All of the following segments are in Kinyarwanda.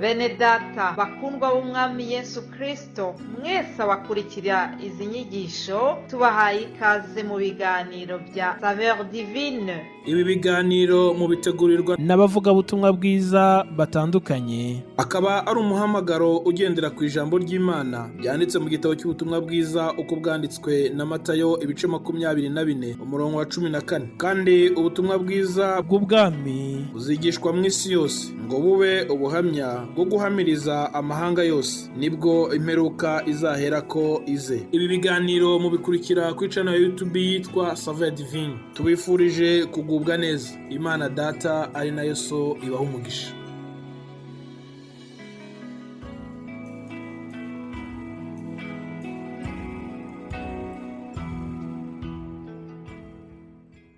Bene data bakundwa b'umwami Yesu Kristo, mwese abakurikira izi nyigisho tubahaye ikaze mu biganiro bya Saveur Divine. Ibi biganiro mu bitegurirwa n'abavugabutumwa bwiza batandukanye, akaba ari umuhamagaro ugendera ku ijambo ry'Imana byanditse mu gitabo cy'ubutumwa bwiza uko bwanditswe na Matayo ibice 24 umurongo wa 14. Kandi ubutumwa bwiza bw'ubwami buzigishwa mu isi yose ngo bube ubuhamya bwo guhamiriza amahanga yose, nibwo imperuka izaherako ize. Ibi biganiro mubikurikira ku channel ya YouTube yitwa Saveur Divine. Tubifurije kugubwa neza. Imana Data ari nayo So ibaha umugisha.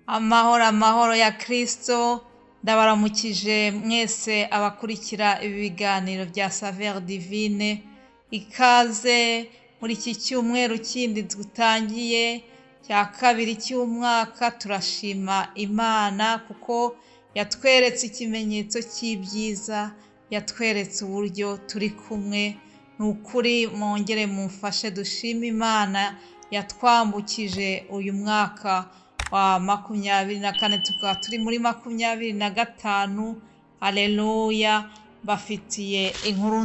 Amahoro ya Kristo, ndabaramukije mwese abakurikira ibi biganiro bya Saveur Divine. Ikaze muri iki cyumweru kindi dutangiye cya kabiri cy'umwaka. Turashima Imana kuko yatweretse ikimenyetso cy'ibyiza, yatweretse uburyo turi kumwe. Nukuri mwongere mumfashe dushima Imana yatwambukije uyu mwaka wa 24, tukaba turi muri 25. Haleluya! Bafitiye inkuru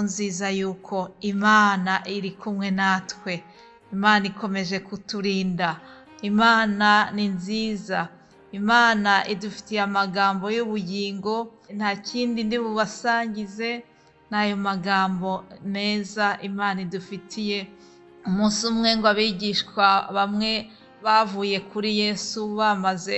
nziza yuko Imana iri kumwe natwe. Imana ikomeje kuturinda. Imana ni nziza. Imana idufitiye amagambo y'ubugingo. Nta kindi ndi bubasangize n'ayo magambo meza Imana idufitiye. Umunsi umwe ngo abigishwa bamwe bavuye kuri Yesu bamaze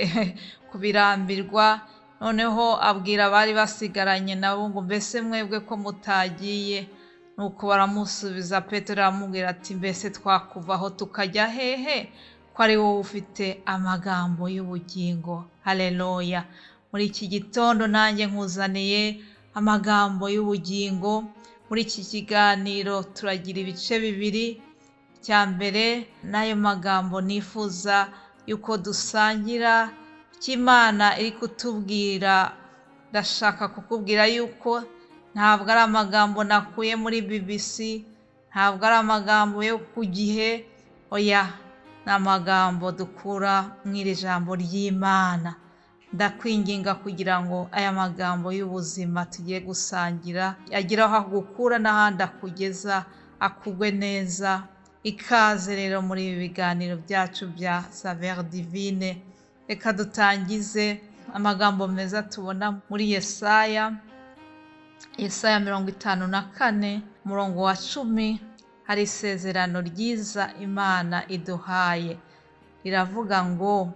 kubirambirwa, noneho abwira abari basigaranye nabo ngo mbese mwebwe ko mutagiye? Nuko baramusubiza. Petero aramubwira ati mbese twakuvaho tukajya hehe ko ari wowe ufite amagambo y'ubugingo? Haleluya! Muri iki gitondo nanjye nkuzaniye amagambo y'ubugingo. Muri iki kiganiro turagira ibice bibiri. Icya mbere n'ayo magambo nifuza yuko dusangira cy'Imana iri kutubwira. Ndashaka kukubwira yuko ntabwo ari amagambo nakuye muri BBC, ntabwo ari amagambo yo ku Gihe, oya, ni amagambo dukura mu iri jambo ry'Imana. Ndakwinginga kugira ngo aya magambo y'ubuzima tugiye gusangira agira aho agukura n'ahandi akugeza, akugwe neza. Ikaze rero muri ibi biganiro byacu bya Saveur Divine. Reka dutangize amagambo meza tubona muri Yesaya 54 umurongo wa 10. Hari isezerano ryiza Imana iduhaye, riravuga ngo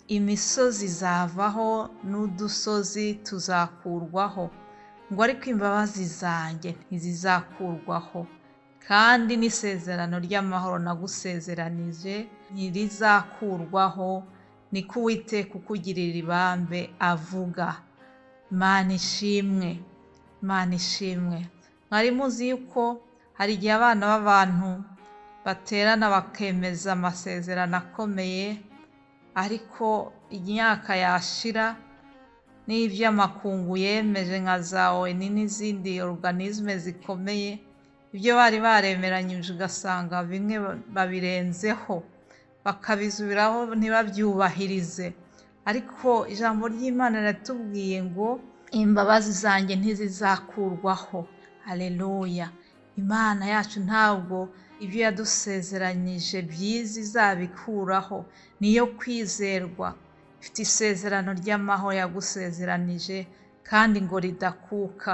imisozi izavaho n'udusozi tuzakurwaho, ngo ariko imbabazi zanjye ntizizakurwaho, kandi n'isezerano ry'amahoro nagusezeranije ntirizakurwaho, niko Uwiteka ukugirira ibambe avuga. Imana ishimwe, Imana ishimwe. Mwari muzi yuko hari igihe abana b'abantu baterana bakemeza amasezerano akomeye, ariko imyaka yashira n'iby'amakungu yemeje nka za ONU n'izindi organisme zikomeye, ibyo bari baremeranyije ugasanga bimwe babirenzeho bakabizubiraho ntibabyubahirize. Ariko ijambo ry'Imana riratubwiye ngo imbabazi zanjye ntizizakurwaho. Haleluya! Imana yacu ntabwo ibyo yadusezeranyije byiza izabikuraho, niyo kwizerwa. Ifite isezerano ry'amahoro yagusezeranije kandi ngo ridakuka.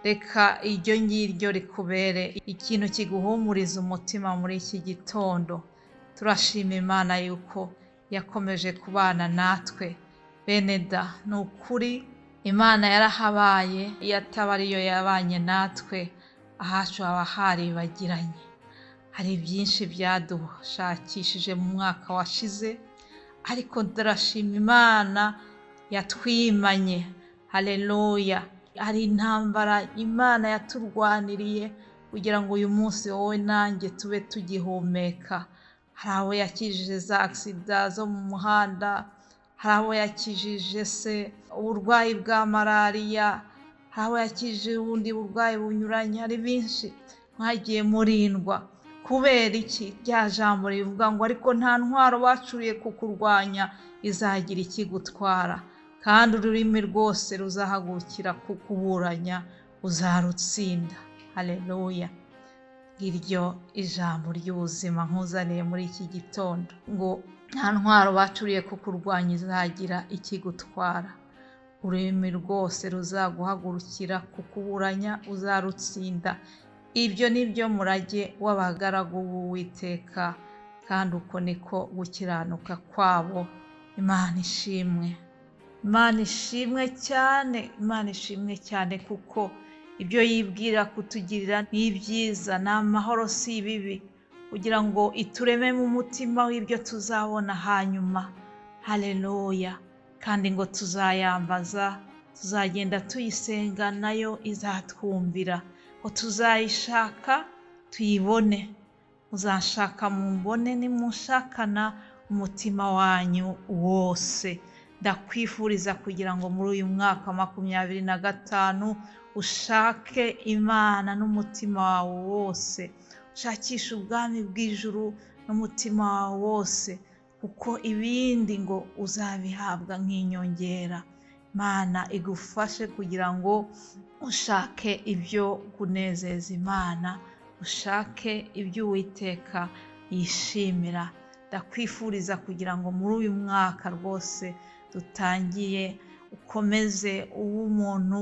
Reka iryo ngiryo rikubere ikintu kiguhumuriza umutima muri iki gitondo. Turashima Imana yuko yakomeje kubana natwe. Bene da, ni ukuri Imana yarahabaye. Iyo ataba ariyo yabanye natwe, ahacu haba haribagiranye. Hari byinshi byadushakishije mu mwaka washize, ariko turashima Imana yatwimanye. Haleluya! Hari intambara Imana yaturwaniriye kugira ngo uyu munsi wowe nanjye tube tugihumeka. Hari abo yakijije za accident zo mu muhanda, hari abo yakijije se uburwayi bwa malariya, hari abo yakijije ubundi burwayi bunyuranye, hari benshi mwagiye murindwa. Kubera iki? Rya jambo rivuga ngo ariko nta ntwaro bacuriye kukurwanya izagira ikigutwara, kandi ururimi rwose ruzahagurukira kukuburanya uzarutsinda. Haleluya! Iryo ijambo ry'ubuzima nkuzaniye muri iki gitondo, ngo nta ntwaro bacuriye kukurwanya izagira ikigutwara, ururimi rwose ruzaguhagurukira kukuburanya uzarutsinda. Ibyo ni byo murage w'abagaragu b'Uwiteka, kandi uko niko gukiranuka kwabo. Imana ishimwe, Imana ishimwe cyane, Imana ishimwe cyane, kuko ibyo yibwira kutugirira ni ibyiza, ni amahoro si ibibi, kugira ngo itureme mu mutima w'ibyo tuzabona hanyuma. Haleluya! Kandi ngo tuzayambaza, tuzagenda tuyisenga, nayo izatwumvira. Ngo tuzayishaka tuyibone. Muzashaka mumbone nimunshakana umutima wanyu wose. Ndakwifuriza kugira ngo muri uyu mwaka 2025 ushake Imana n'umutima wawe wose, ushakishe ubwami bw'ijuru n'umutima wawe wose, kuko ibindi ngo uzabihabwa nk'inyongera. Imana igufashe kugira ngo ushake ibyo kunezeza Imana, ushake ibyo Uwiteka yishimira. Ndakwifuriza kugira ngo muri uyu mwaka rwose dutangiye ukomeze uba umuntu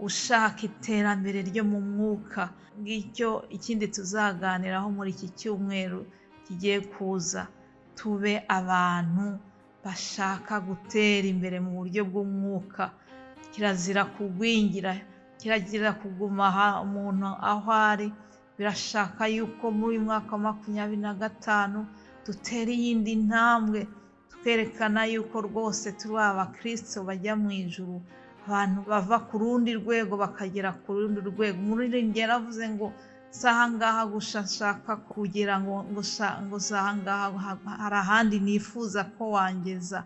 ushaka iterambere ryo mu mwuka. Ngicyo ikindi tuzaganiraho muri iki cyumweru kigiye kuza. Tube abantu bashaka gutera imbere mu buryo bw'umwuka. Kirazira kugwingira, kirazira kuguma umuntu aho ari. Birashaka yuko muri uyu mwaka 2025 dutera iyindi ntambwe, twerekana yuko rwose turi abakristo bajya mu ijuru, abantu bava ku rundi rwego bakagera ku rundi rwego. Umuririmbyi yaravuze ngo sahangaha gusha nshaka kugira ngo sahangaha hari ahandi nifuza ko wangeza.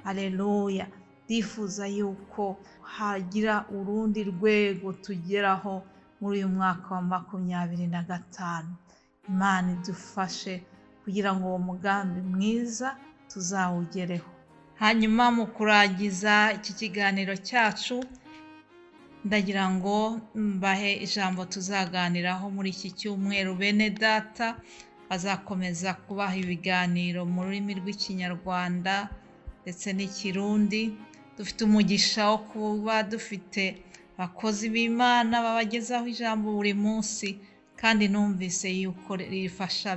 Haleluya! ndifuza yuko hagira urundi rwego tugeraho muri uyu mwaka wa 2025. Imana idufashe kugira ngo uwo mugambi mwiza tuzawugereho. Hanyuma mu kurangiza iki kiganiro cyacu, ndagira ngo mbahe ijambo tuzaganiraho muri iki cyumweru. Bene data bazakomeza kubaha ibiganiro mu rurimi rw'Ikinyarwanda ndetse n'Ikirundi. Dufite umugisha wo kuba dufite abakozi b'Imana babagezaho ijambo buri munsi, kandi numvise yuko rifasha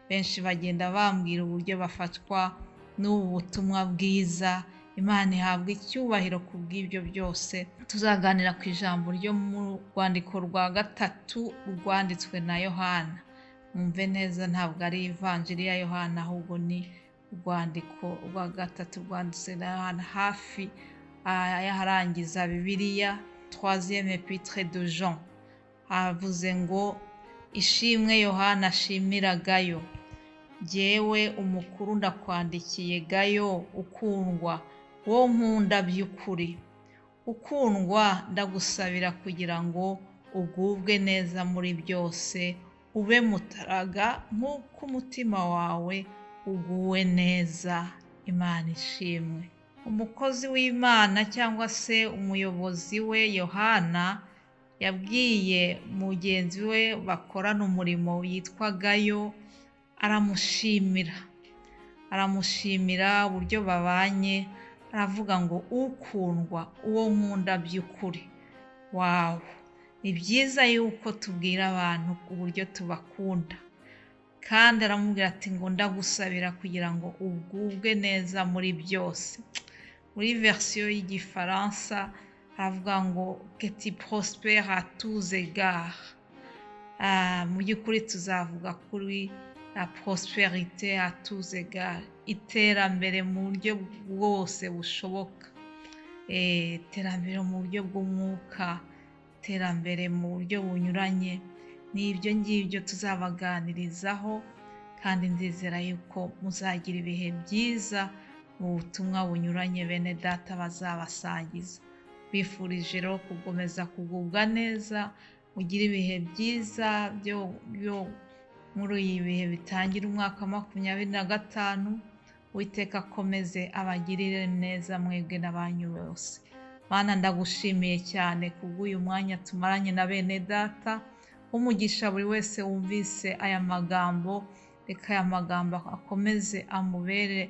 benshi bagenda bambwira uburyo bafatwa n'ubu butumwa bwiza. Imana ihabwa icyubahiro ku bw'ibyo byose. Tuzaganira ku ijambo ryo mu rwandiko rwa 3 rwanditswe na Yohana. Mwumve neza, ntabwo ari ivanjiri ya Yohana, ahubwo ni urwandiko rwa 3 rwanditswe na Yohana, hafi yaharangiza Bibiliya, 3e épître de Jean. Havuze ngo, ishimwe Yohana ashimira Gayo. Jyewe umukuru ndakwandikiye Gayo ukundwa, wo nkunda by'ukuri. Ukundwa, ndagusabira kugira ngo ugubwe neza muri byose, ube mutaraga nk'uko umutima wawe uguwe neza. Imana ishimwe. Umukozi w'Imana cyangwa se umuyobozi we Yohana yabwiye mugenzi we bakorana umurimo yitwa Gayo, aramushimira uburyo babanye. Aravuga ngo ukundwa, uwo nkunda by'ukuri. Wow! Ni byiza yuko tubwira abantu uburyo tubakunda, kandi aramubwira ati ngo ndagusabira kugira ngo ugubwe neza muri byose. Muri version y'Igifaransa aravuga ngo que tu prospères à tous égards. Mu by'ukuri tuzavuga kuri la prospérité à tous égards, iterambere mu buryo bwose bushoboka. Iterambere mu buryo bw'umwuka, iterambere mu buryo bunyuranye. N'ibyo ngibyo tuzabaganirizaho, kandi ndizera yuko muzagira ibihe byiza mu butumwa bunyuranye bene data bazabasangiza. bifurije rero kugomeza kugubwa neza, mugire ibihe byiza byo muri iyi bihe bitangira umwaka 2025. Uwiteka akomeze abagirire neza mwebwe n'abanyu bose. Mana, ndagushimiye cyane kubw'uyu mwanya tumaranye na bene data. Umugisha buri wese wumvise aya magambo, reka aya magambo akomeze amubere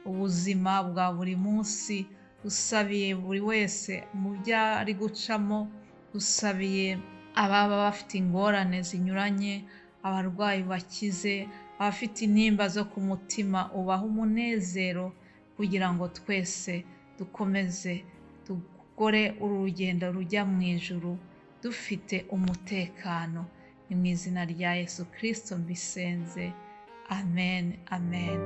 ubuzima bwa buri munsi. Dusabiye buri wese mu byo ari gucamo, dusabiye ababa bafite ingorane zinyuranye, abarwayi bakize, abafite intimba zo ku mutima ubaha umunezero, kugira ngo twese dukomeze dukore urugendo rujya mu ijuru dufite umutekano. Ni mu izina rya Yesu Kristo mbisenze, amen, amen.